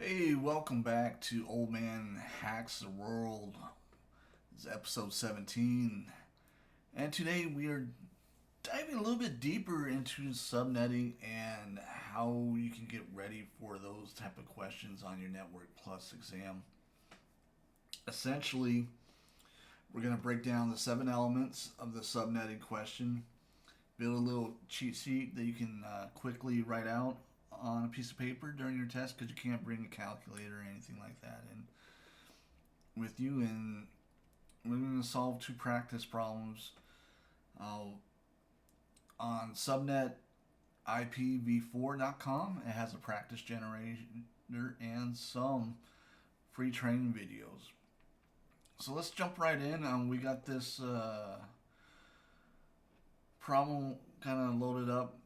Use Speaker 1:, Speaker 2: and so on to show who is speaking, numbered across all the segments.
Speaker 1: Hey, welcome back to Old Man Hacks the World. This is episode 17. And today we are diving a little bit deeper into subnetting and how you can get ready for those type of questions on your Network Plus exam. Essentially, we're going to break down the 7 elements of the subnetting question, build a little cheat sheet that you can quickly write out on a piece of paper during your test because you can't bring a calculator or anything like that with you. And we're going to solve 2 practice problems on subnet ipv4.com. It has a practice generator and some free training videos. So let's jump right in. We got this problem kind of loaded up.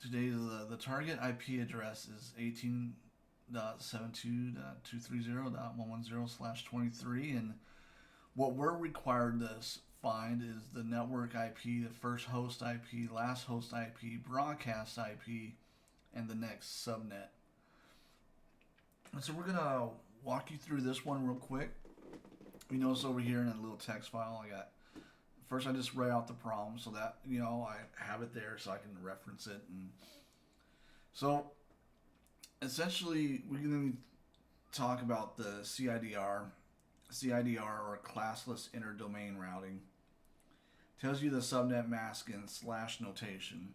Speaker 1: Today the target IP address is 18.72.230.110/23, and what we're required to find is the network IP, the first host IP, last host IP, broadcast IP, and the next subnet. And so we're gonna walk you through this one real quick. You notice over here in a little text file, I just write out the problem so that I have it there so I can reference it. And so essentially we're going to talk about the CIDR or classless interdomain routing. Tells you the subnet mask and slash notation.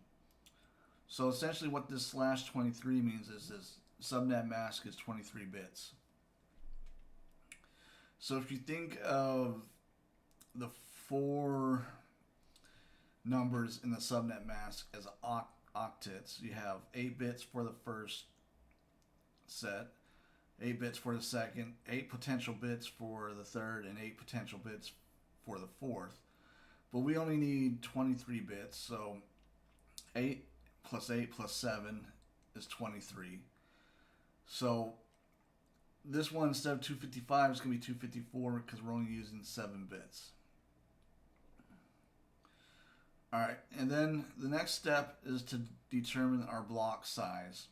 Speaker 1: So essentially what this slash 23 means is this subnet mask is 23 bits. So if you think of the 4 numbers in the subnet mask as octets, you have 8 bits for the first set, 8 bits for the second, 8 potential bits for the third, and 8 potential bits for the fourth. But we only need 23 bits, so 8 plus 8 plus 7 is 23. So this one, instead of 255, is going to be 254 because we're only using 7 bits. Alright, and then the next step is to determine our block size.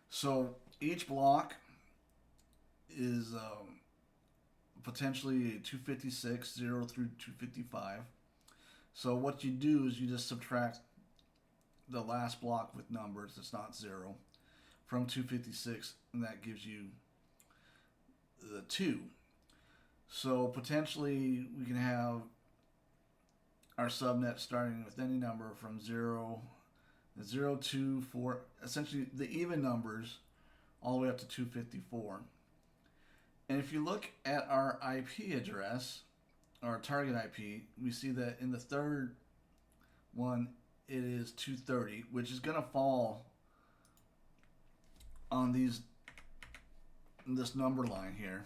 Speaker 1: So each block is potentially 256, 0 through 255. So what you do is you just subtract the last block with numbers that's not 0 from 256, and that gives you the 2. So potentially we can have our subnet starting with any number from 0, 2, 4, essentially the even numbers, all the way up to 254. And if you look at our IP address, our target IP, we see that in the third one it is 230, which is going to fall on this number line here.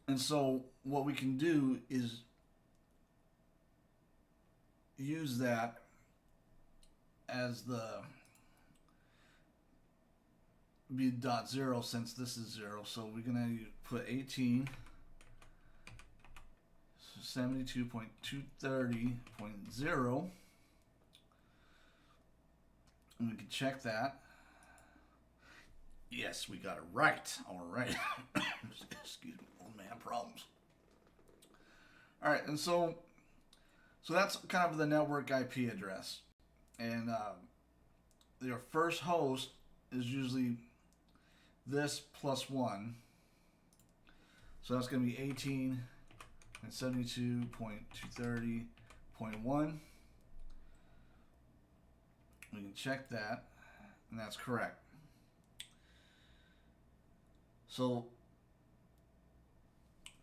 Speaker 1: And so what we can do is use that as the be dot 0 since this is 0. So we're going to put 18 72.230.0, and we can check that. Yes, we got it right. All right. Excuse me, old man problems. All right, and so that's kind of the network IP address, and your first host is usually this plus 1. So that's going to be 18.72.230.1. We can check that, and that's correct. So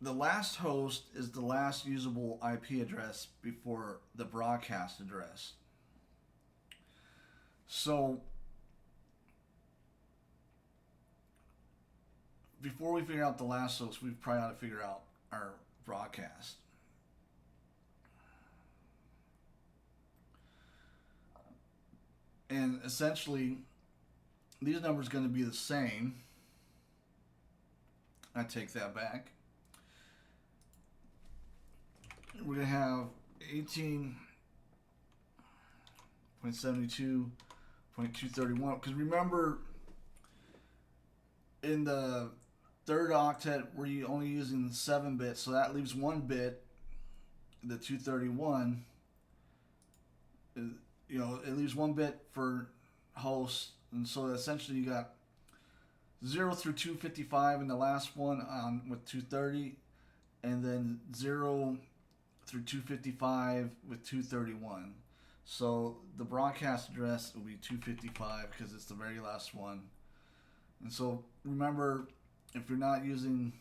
Speaker 1: the last host is the last usable IP address before the broadcast address. So before we figure out the last host, we probably ought to figure out our broadcast. And essentially, these numbers are going to be the same. I take that back. We're going to have 18 0.72.231. Because remember, in the third octet, we're only using 7 bits, so that leaves 1 bit. The 231, it leaves 1 bit for host, and so essentially you got 0 through 255 in the last one with 230, and then 0 through 255 with 231. So the broadcast address will be 255 because it's the very last one. And so remember, if you're not using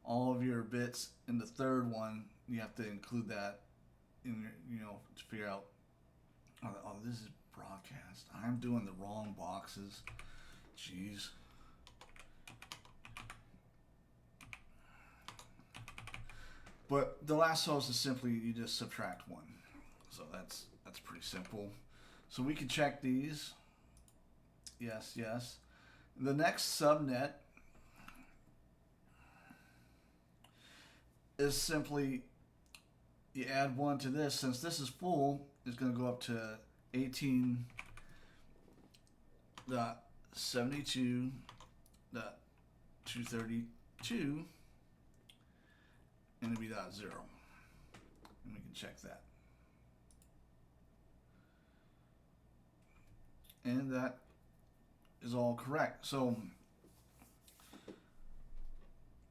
Speaker 1: all of your bits in the third one, you have to include that in your, to figure out, oh, this is broadcast. I'm doing the wrong boxes. Jeez. But the last host is simply, you just subtract 1. So that's pretty simple. So we can check these. Yes, yes. The next subnet is simply, you add 1 to this. Since this is full, it's going to go up to 18.72.232, and it'll be .0. And we can check that. And that is all correct. So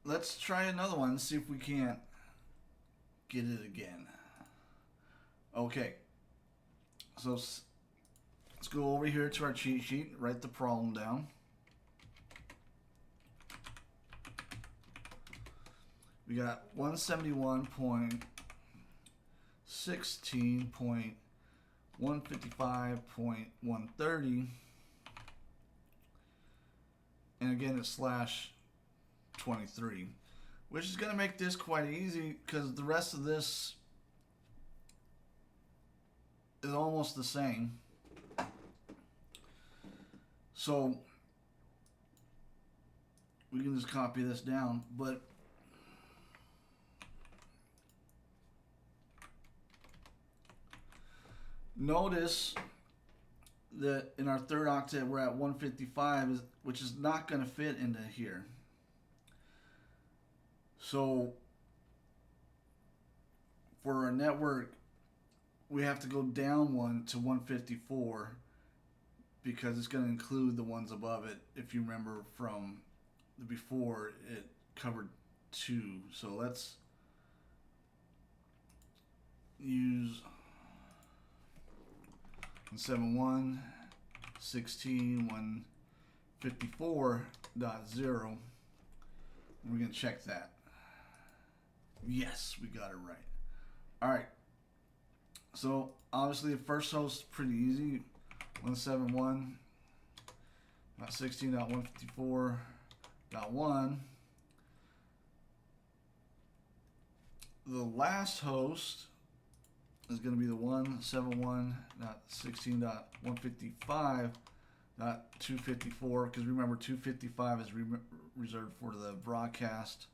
Speaker 1: let's try another one, see if we can't get it again. Okay. So let's go over here to our cheat sheet, write the problem down. We got 171.16.155.130, and again it's /23, which is going to make this quite easy because the rest of this is almost the same. So we can just copy this down, but notice that in our third octet we're at 155, which is not going to fit into here. So for our network, we have to go down 1 to 154 because it's going to include the ones above it. If you remember from the before, it covered 2. So let's use 171.16.154.0. We're going to check that. Yes, we got it right. All right. So obviously the first host is pretty easy. 171.16.154.1. The last host is going to be the 171.16.155.254, because remember 255 is reserved for the broadcast.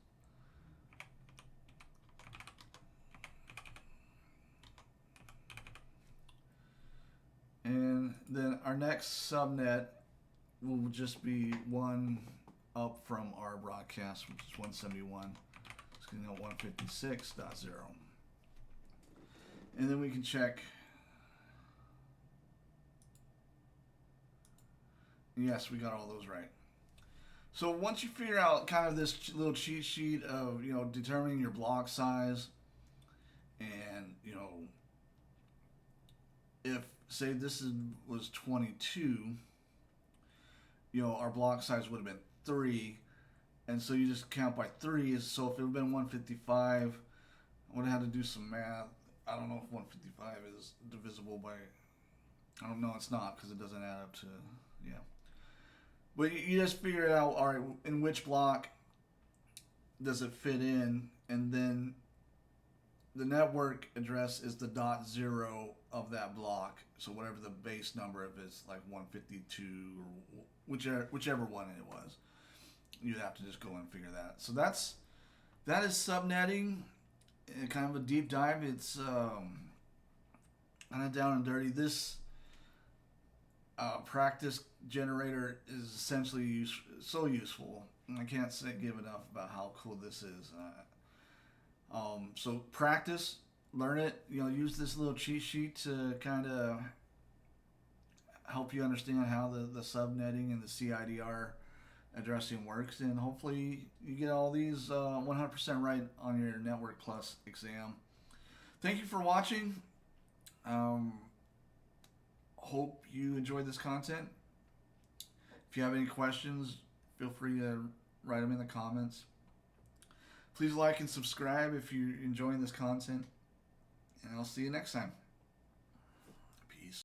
Speaker 1: And then our next subnet will just be 1 up from our broadcast, which is 171. It's going to go 156.0. And then we can check. Yes, we got all those right. So once you figure out kind of this little cheat sheet of, determining your block size, and, if, say this was 22, our block size would have been 3, and so you just count by 3. So if it would have been 155, I would have had to do some math. I don't know if 155 is divisible by, I don't know, it's not, because it doesn't add up to, yeah. But you just figure it out, all right, in which block does it fit in, and then the network address is the .0 of that block. So whatever the base number of is, like 152 or whichever one it was, you'd have to just go and figure that. So that is subnetting, kind of a deep dive. It's kind of down and dirty. This Practice generator is essentially so useful. I can't give enough about how cool this is. So practice, learn it. Use this little cheat sheet to kind of help you understand how the subnetting and the CIDR addressing works, and hopefully you get all these 100% right on your Network Plus exam. Thank you for watching. Hope you enjoyed this content. If you have any questions, feel free to write them in the comments. Please like and subscribe if you're enjoying this content, and I'll see you next time.